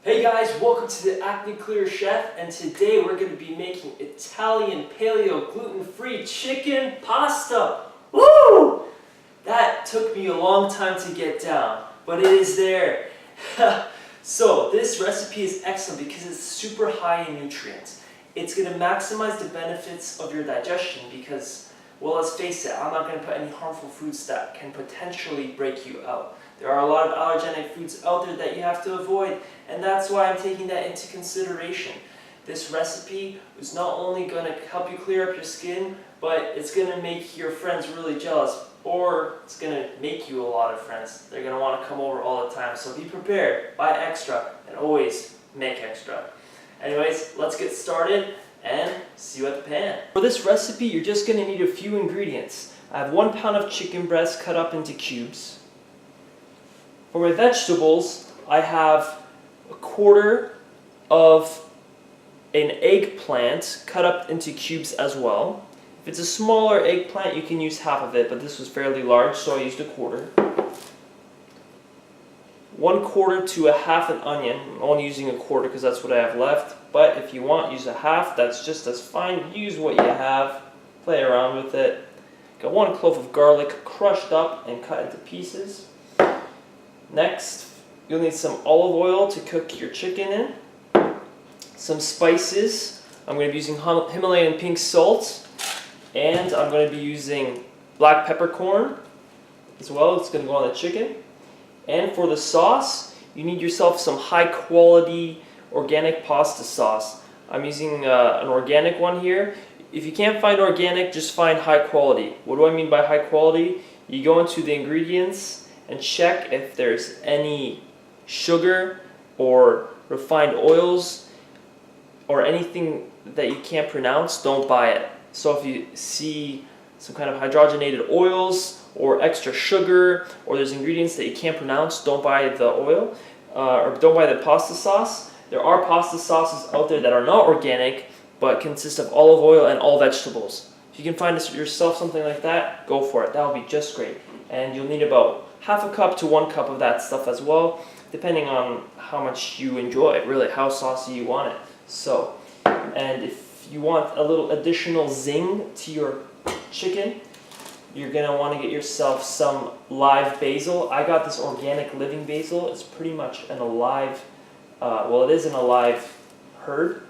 Hey guys, welcome to the Acne Clear Chef, and today we're going to be making Italian paleo gluten-free chicken pasta. Woo! That took me a long time to get down, but it is there. So this recipe is excellent because it's super high in nutrients. It's going to maximize the benefits of your digestion because, well, let's face it, I'm not going to put any harmful foods that can potentially break you out. There are a lot of allergenic foods out there that you have to avoid, and that's why I'm taking that into consideration. This recipe is not only going to help you clear up your skin, but it's going to make your friends really jealous, or it's going to make you a lot of friends. They're going to want to come over all the time, so be prepared, buy extra, and always make extra. Anyways, let's get started and see you at the pan. For this recipe, you're just going to need a few ingredients. I have 1 pound of chicken breast cut up into cubes. For my vegetables, I have 1/4 of an eggplant cut up into cubes as well. If it's a smaller eggplant, you can use half of it, but this was fairly large, so I used 1/4. 1/4 to a half an onion. I'm only using 1/4 because that's what I have left, but if you want, use a half. That's just as fine. Use what you have. Play around with it. Got 1 clove of garlic crushed up and cut into pieces. Next, you'll need some olive oil to cook your chicken in. Some spices. I'm going to be using Himalayan pink salt, and I'm going to be using black peppercorn as well. It's going to go on the chicken. And for the sauce, you need yourself some high quality organic pasta sauce. I'm using an organic one here. If you can't find organic, just find high quality. What do I mean by high quality? You go into the ingredients and check if there's any sugar or refined oils or anything that you can't pronounce. Don't buy it. So if you see some kind of hydrogenated oils or extra sugar, or there's ingredients that you can't pronounce, don't buy the oil, or don't buy the pasta sauce. There are pasta sauces out there that are not organic but consist of olive oil and all vegetables. If you can find yourself something like that, go for it. That'll be just great. And you'll need about half a cup to 1 cup of that stuff as well, depending on how much you enjoy it, really, how saucy you want it. So, and if you want a little additional zing to your chicken, you're going to want to get yourself some live basil. I got this organic living basil. It's pretty much an alive, it is an alive herb,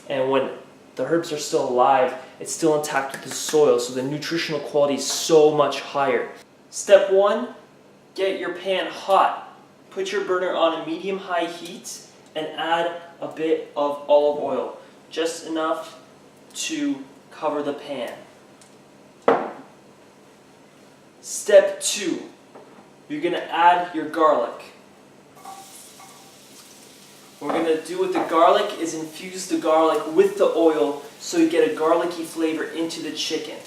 and when the herbs are still alive, it's still intact with the soil, so the nutritional quality is so much higher. Step 1, get your pan hot. Put your burner on a medium-high heat and add a bit of olive oil, just enough to cover the pan. Step 2, you're going to add your garlic. What we're going to do with the garlic is infuse the garlic with the oil so you get a garlicky flavor into the chicken.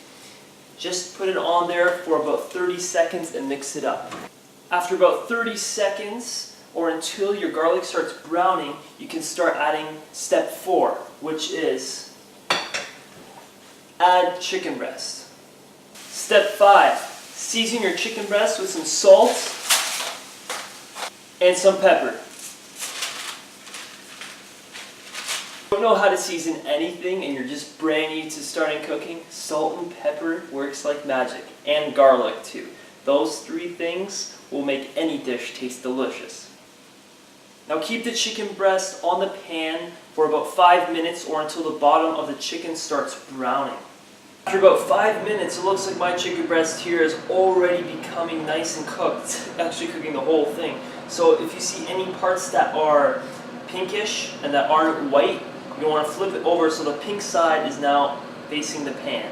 Just put it on there for about 30 seconds and mix it up. After about 30 seconds, or until your garlic starts browning, you can start adding step 4, which is add chicken breast. Step 5, season your chicken breast with some salt and some pepper. If you don't know how to season anything and you're just brand new to starting cooking, salt and pepper works like magic, and garlic too. Those 3 things will make any dish taste delicious. Now keep the chicken breast on the pan for about 5 minutes or until the bottom of the chicken starts browning. After about 5 minutes, it looks like my chicken breast here is already becoming nice and cooked, actually cooking the whole thing. So if you see any parts that are pinkish and that aren't white, you want to flip it over so the pink side is now facing the pan.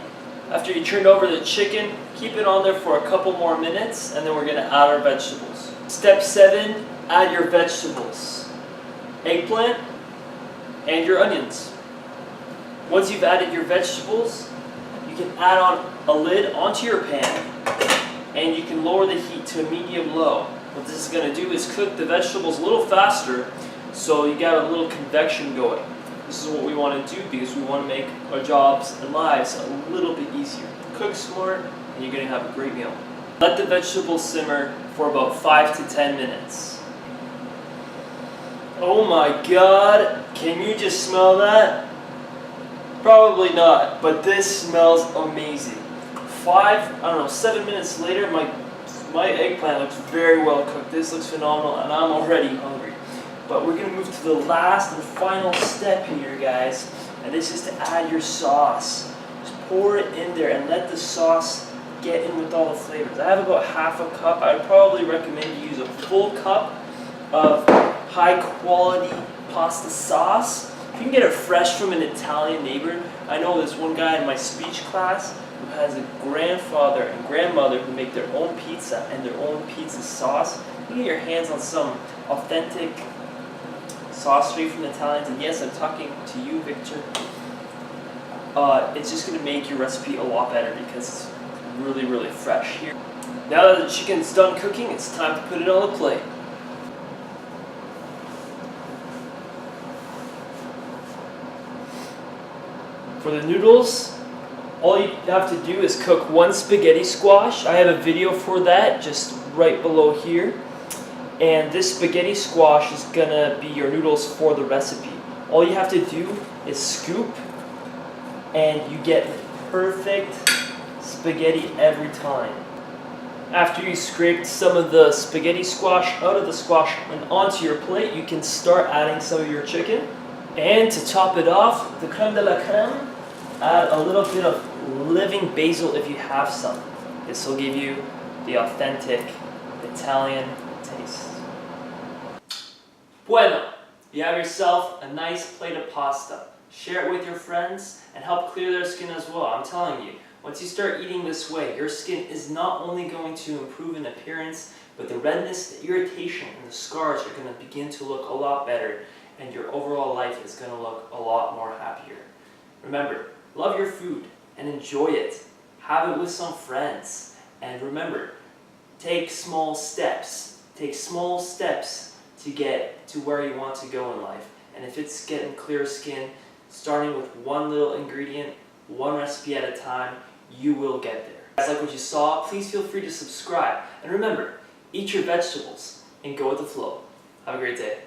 After you turned over the chicken, keep it on there for a couple more minutes, and then we're going to add our vegetables. Step 7, add your vegetables. Eggplant and your onions. Once you've added your vegetables, you can add on a lid onto your pan, and you can lower the heat to a medium-low. What this is going to do is cook the vegetables a little faster, so you got a little convection going. This is what we want to do because we want to make our jobs and lives a little bit easier. Cook smart and you're going to have a great meal. Let the vegetables simmer for about 5 to 10 minutes. Oh my god, can you just smell that? Probably not, but this smells amazing. 7 minutes later, my eggplant looks very well cooked. This looks phenomenal, and I'm already hungry. But we're gonna move to the last and final step here, guys, and this is to add your sauce. Just pour it in there and let the sauce get in with all the flavors. I have about half a cup. I would probably recommend you use a full cup of high quality pasta sauce. If you can get it fresh from an Italian neighbor. I know there's one guy in my speech class who has a grandfather and grandmother who make their own pizza and their own pizza sauce. You can get your hands on some authentic sauce straight from the Italians, and yes, I'm talking to you, Victor. It's just going to make your recipe a lot better because it's really, really fresh here. Now that the chicken's done cooking, it's time to put it on the plate. For the noodles, all you have to do is cook one spaghetti squash. I have a video for that just right below here. And this spaghetti squash is gonna be your noodles for the recipe. All you have to do is scoop, and you get perfect spaghetti every time. After you scraped some of the spaghetti squash out of the squash and onto your plate, you can start adding some of your chicken. And to top it off, the creme de la creme, add a little bit of living basil if you have some. This will give you the authentic Italian taste. Bueno, you have yourself a nice plate of pasta. Share it with your friends and help clear their skin as well. I'm telling you, once you start eating this way, your skin is not only going to improve in appearance, but the redness, the irritation, and the scars are going to begin to look a lot better, and your overall life is going to look a lot more happier. Remember, love your food and enjoy it. Have it with some friends. And remember, take small steps. Take small steps to get to where you want to go in life. And if it's getting clear skin, starting with one little ingredient, one recipe at a time, you will get there. If you guys like what you saw, please feel free to subscribe. And remember, eat your vegetables and go with the flow. Have a great day.